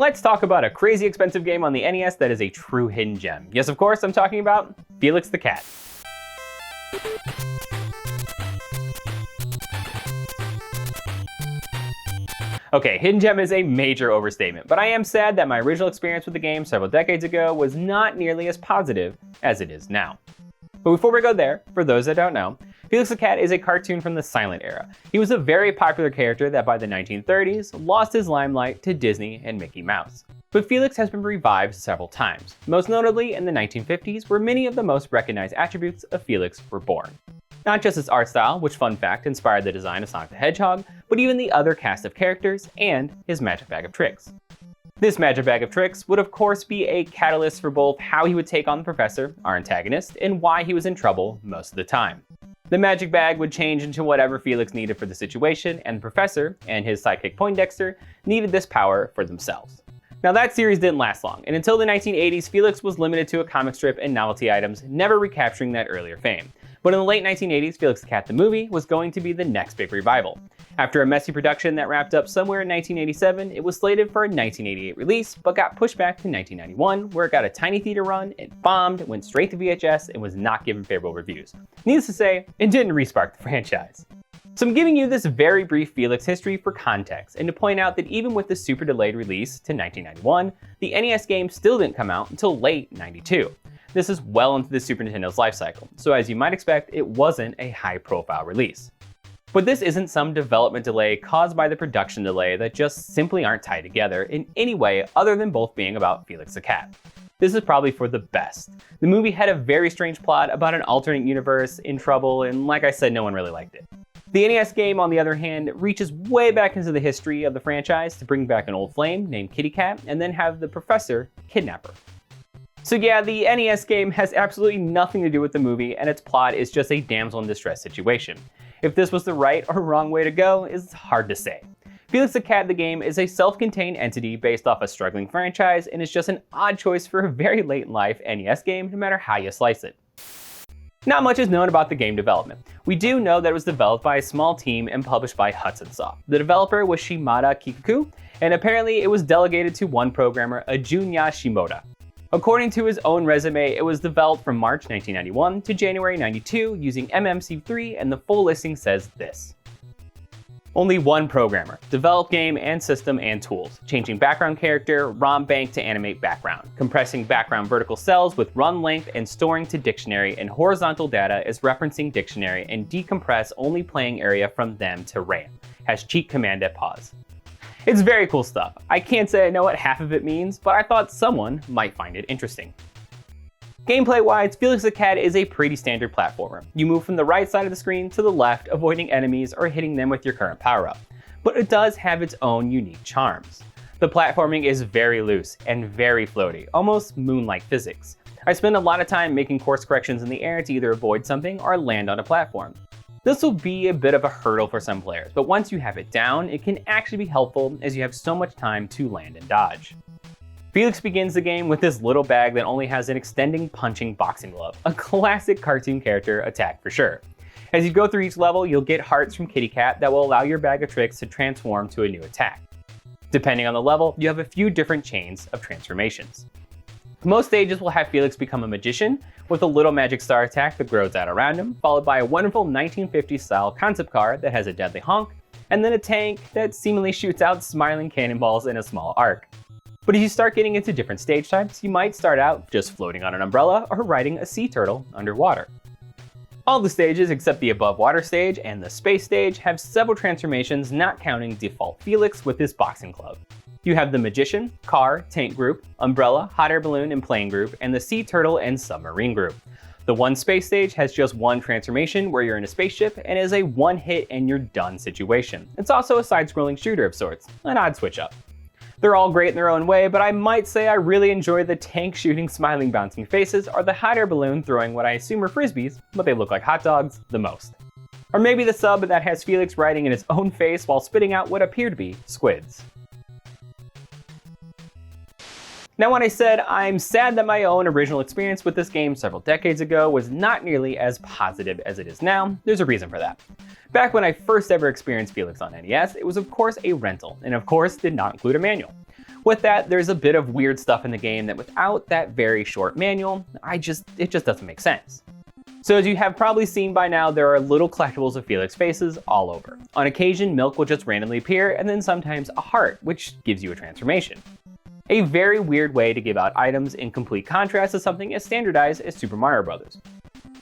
let's talk about a crazy expensive game on the NES that is a true hidden gem. Yes, of course, I'm talking about Felix the Cat. Okay, hidden gem is a major overstatement, but I am sad that my original experience with the game several decades ago was not nearly as positive as it is now. But before we go there, for those that don't know, Felix the Cat is a cartoon from the silent era. He was a very popular character that by the 1930s lost his limelight to Disney and Mickey Mouse. But Felix has been revived several times, most notably in the 1950s, where many of the most recognized attributes of Felix were born. Not just his art style, which fun fact inspired the design of Sonic the Hedgehog, but even the other cast of characters and his magic bag of tricks. This magic bag of tricks would of course be a catalyst for both how he would take on the Professor, our antagonist, and why he was in trouble most of the time. The magic bag would change into whatever Felix needed for the situation, and the Professor and his sidekick Poindexter needed this power for themselves. Now that series didn't last long, and until the 1980s, Felix was limited to a comic strip and novelty items, never recapturing that earlier fame. But in the late 1980s, Felix the Cat the movie was going to be the next big revival. After a messy production that wrapped up somewhere in 1987, it was slated for a 1988 release, but got pushed back to 1991, where it got a tiny theater run, it bombed, went straight to VHS, and was not given favorable reviews. Needless to say, it didn't respark the franchise. So I'm giving you this very brief Felix history for context, and to point out that even with the super delayed release to 1991, the NES game still didn't come out until late 92. This is well into the Super Nintendo's life cycle, so as you might expect, it wasn't a high-profile release. But this isn't some development delay caused by the production delay that just simply aren't tied together in any way other than both being about Felix the Cat. This is probably for the best. The movie had a very strange plot about an alternate universe in trouble, and like I said, no one really liked it. The NES game, on the other hand, reaches way back into the history of the franchise to bring back an old flame named Kitty Cat and then have the Professor kidnap her. So yeah, the NES game has absolutely nothing to do with the movie, and its plot is just a damsel in distress situation. If this was the right or wrong way to go is hard to say. Felix the Cat the game is a self-contained entity based off a struggling franchise, and is just an odd choice for a very late in life NES game no matter how you slice it. Not much is known about the game development. We do know that it was developed by a small team and published by Hudson Soft. The developer was Shimada Kikuku, and apparently it was delegated to one programmer, Junya Shimoda. According to his own resume, it was developed from March 1991 to January 92 using MMC3, and the full listing says this. Only one programmer, developed game and system and tools, changing background character, ROM bank to animate background, compressing background vertical cells with run length and storing to dictionary, and horizontal data is referencing dictionary, and decompress only playing area from them to RAM, has cheat command at pause. It's very cool stuff. I can't say I know what half of it means, but I thought someone might find it interesting. Gameplay-wise, Felix the Cat is a pretty standard platformer. You move from the right side of the screen to the left, avoiding enemies or hitting them with your current power-up. But it does have its own unique charms. The platforming is very loose and very floaty, almost moon-like physics. I spend a lot of time making course corrections in the air to either avoid something or land on a platform. This will be a bit of a hurdle for some players, but once you have it down, it can actually be helpful as you have so much time to land and dodge. Felix begins the game with this little bag that only has an extending punching boxing glove, a classic cartoon character attack for sure. As you go through each level, you'll get hearts from Kitty Cat that will allow your bag of tricks to transform to a new attack. Depending on the level, you have a few different chains of transformations. Most stages will have Felix become a magician with a little magic star attack that grows out around him, followed by a wonderful 1950s style concept car that has a deadly honk, and then a tank that seemingly shoots out smiling cannonballs in a small arc. But as you start getting into different stage types, you might start out just floating on an umbrella or riding a sea turtle underwater. All the stages except the above water stage and the space stage have several transformations, not counting default Felix with his boxing club. You have the Magician, Car, Tank group, Umbrella, Hot Air Balloon and Plane group, and the Sea Turtle and Submarine group. The one space stage has just one transformation where you're in a spaceship and is a one hit and you're done situation. It's also a side-scrolling shooter of sorts, an odd switch up. They're all great in their own way, but I might say I really enjoy the tank shooting smiling bouncing faces or the hot air balloon throwing what I assume are frisbees, but they look like hot dogs, the most. Or maybe the sub that has Felix riding in his own face while spitting out what appear to be squids. Now when I said I'm sad that my own original experience with this game several decades ago was not nearly as positive as it is now, there's a reason for that. Back when I first ever experienced Felix on NES, it was of course a rental, and of course did not include a manual. With that, there's a bit of weird stuff in the game that without that very short manual, it just doesn't make sense. So as you have probably seen by now, there are little collectibles of Felix faces all over. On occasion, milk will just randomly appear, and then sometimes a heart, which gives you a transformation. A very weird way to give out items in complete contrast to something as standardized as Super Mario Bros.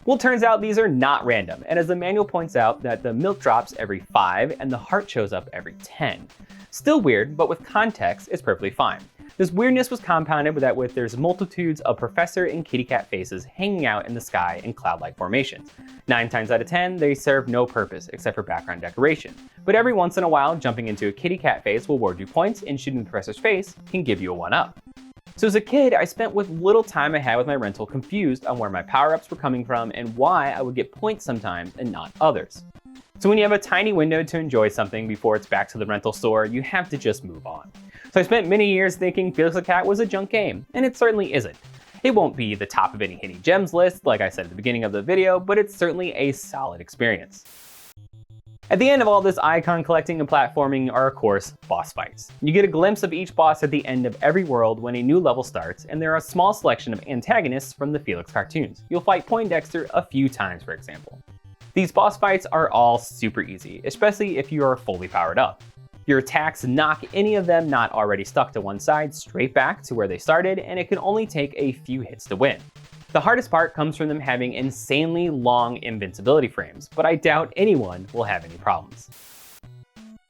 Well, turns out these are not random, and as the manual points out that the milk drops every 5 and the heart shows up every 10. Still weird, but with context, it's perfectly fine. This weirdness was compounded with there's multitudes of Professor and Kitty Cat faces hanging out in the sky in cloud-like formations. 9 times out of 10, they serve no purpose except for background decoration. But every once in a while, jumping into a Kitty Cat face will award you points, and shooting the Professor's face can give you a 1-up. So as a kid, I spent with little time I had with my rental confused on where my power-ups were coming from and why I would get points sometimes and not others. So when you have a tiny window to enjoy something before it's back to the rental store, you have to just move on. So I spent many years thinking Felix the Cat was a junk game, and it certainly isn't. It won't be the top of any hidden gems list, like I said at the beginning of the video, but it's certainly a solid experience. At the end of all this icon collecting and platforming are, of course, boss fights. You get a glimpse of each boss at the end of every world when a new level starts, and there are a small selection of antagonists from the Felix cartoons. You'll fight Poindexter a few times, for example. These boss fights are all super easy, especially if you are fully powered up. Your attacks knock any of them not already stuck to one side straight back to where they started, and it can only take a few hits to win. The hardest part comes from them having insanely long invincibility frames, but I doubt anyone will have any problems.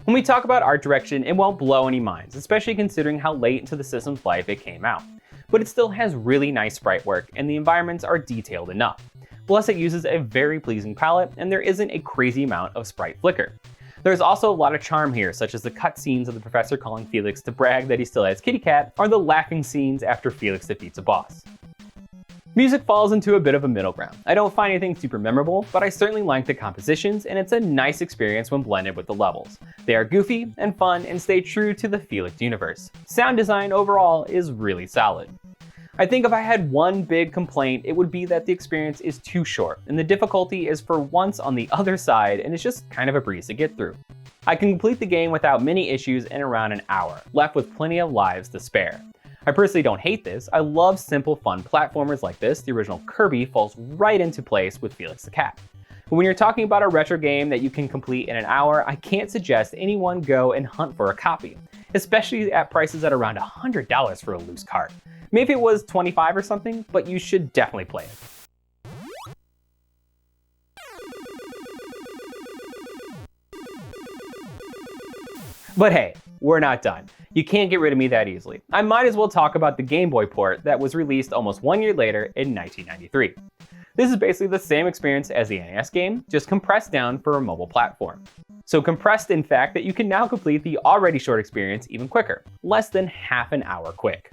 When we talk about art direction, it won't blow any minds, especially considering how late into the system's life it came out. But it still has really nice sprite work, and the environments are detailed enough. Plus, it uses a very pleasing palette, and there isn't a crazy amount of sprite flicker. There's also a lot of charm here, such as the cutscenes of the professor calling Felix to brag that he still has Kitty Cat, or the laughing scenes after Felix defeats a boss. Music falls into a bit of a middle ground. I don't find anything super memorable, but I certainly like the compositions, and it's a nice experience when blended with the levels. They are goofy and fun and stay true to the Felix universe. Sound design overall is really solid. I think if I had one big complaint, it would be that the experience is too short, and the difficulty is for once on the other side, and it's just kind of a breeze to get through. I can complete the game without many issues in around an hour, left with plenty of lives to spare. I personally don't hate this. I love simple, fun platformers like this. The original Kirby falls right into place with Felix the Cat. But when you're talking about a retro game that you can complete in an hour, I can't suggest anyone go and hunt for a copy, especially at prices at around $100 for a loose cart. Maybe it was $25 or something, but you should definitely play it. But hey, we're not done. You can't get rid of me that easily. I might as well talk about the Game Boy port that was released almost 1 year later in 1993. This is basically the same experience as the NES game, just compressed down for a mobile platform. So compressed in fact that you can now complete the already short experience even quicker, less than half an hour quick.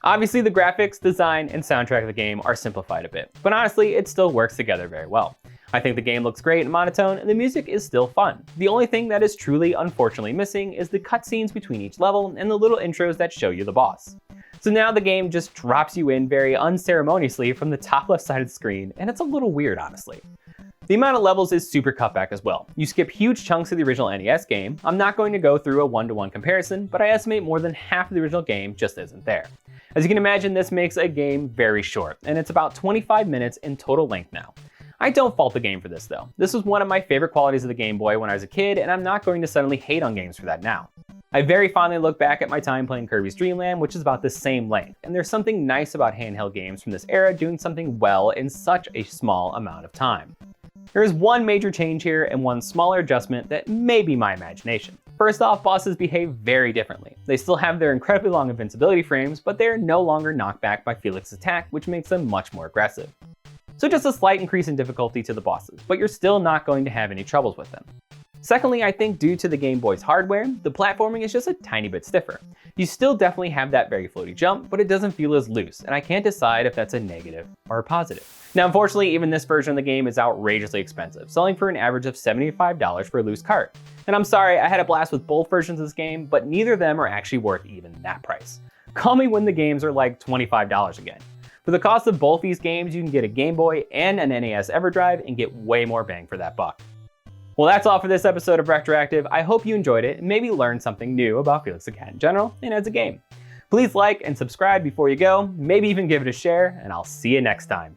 Obviously the graphics, design, and soundtrack of the game are simplified a bit, but honestly it still works together very well. I think the game looks great and monotone, and the music is still fun. The only thing that is truly unfortunately missing is the cutscenes between each level and the little intros that show you the boss. So now the game just drops you in very unceremoniously from the top left side of the screen, and it's a little weird honestly. The amount of levels is super cut back as well. You skip huge chunks of the original NES game. I'm not going to go through a one-to-one comparison, but I estimate more than half of the original game just isn't there. As you can imagine, this makes a game very short, and it's about 25 minutes in total length now. I don't fault the game for this though. This was one of my favorite qualities of the Game Boy when I was a kid, and I'm not going to suddenly hate on games for that now. I very fondly look back at my time playing Kirby's Dream Land, which is about the same length, and there's something nice about handheld games from this era doing something well in such a small amount of time. There is one major change here and one smaller adjustment that may be my imagination. First off, bosses behave very differently. They still have their incredibly long invincibility frames, but they are no longer knocked back by Felix's attack, which makes them much more aggressive. So just a slight increase in difficulty to the bosses, but you're still not going to have any troubles with them. Secondly, I think due to the Game Boy's hardware, the platforming is just a tiny bit stiffer. You still definitely have that very floaty jump, but it doesn't feel as loose, and I can't decide if that's a negative or a positive. Now unfortunately, even this version of the game is outrageously expensive, selling for an average of $75 for a loose cart. And I'm sorry, I had a blast with both versions of this game, but neither of them are actually worth even that price. Call me when the games are like $25 again. For the cost of both these games, you can get a Game Boy and an NES EverDrive and get way more bang for that buck. Well, that's all for this episode of RetroActive. I hope you enjoyed it and maybe learned something new about Felix the Cat in general and as a game. Please like and subscribe before you go, maybe even give it a share, and I'll see you next time.